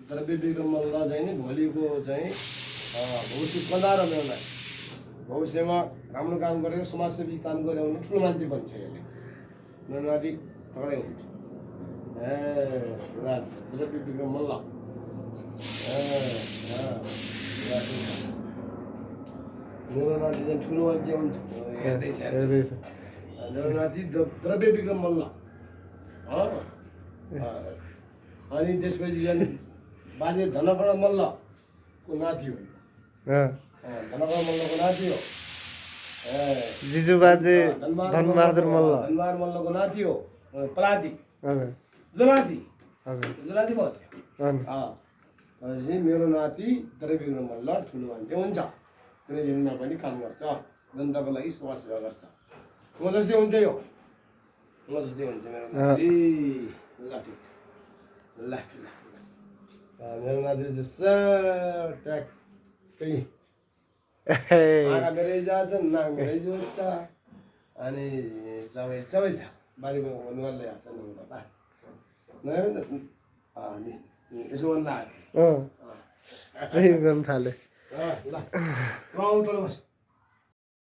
द्रव्य विक्रम मल्ल चाहिँ नि भोलिको चाहिँ भविष्य कदार मेरोना भविष्यमा राम्रो काम गरेर समाजसेवी काम गरे भने ठुलो मान्छे बन्छ यसले मेरोनाथी तगडै हुन्छ द्रव्य विक्रम मल्ल मेरोनाथी चाहिँ ठुलो मान्छे हुन्छ हेर्दैछ मेरोनाथी द्रव्य विक्रम मल्ल अनि त्यसपछि झन् बाजे धनकर्ण मल्लको नाति हो धनकर्ण मल्लको नाति हो जिजु बाजे धनबहादुर मल्ल धनबहादुर मल्लको नाति हो पलाती जुलाती जुलाती भयो मेरो नाति द्रव्य विक्रम मल्ल ठुलो मान्छे हुन्छ कुनै दिनमा पनि काम गर्छ जनताको लागि समाजसेवा गर्छ म जस्तै हुन्छ यो म जस्तै हुन्छ मेरो नाति ल ठिक छ ल मेरो नाति जस्तो ट्याक्कै आँखा मेरै जान्छ नाक मेरै जोड्छ अनि सबै सबै छ बारीमा अनुहारले हाल्छ नि बाबा अनि यसो गर्नु लाग्यो गर्न थाले ल आउनु तल बस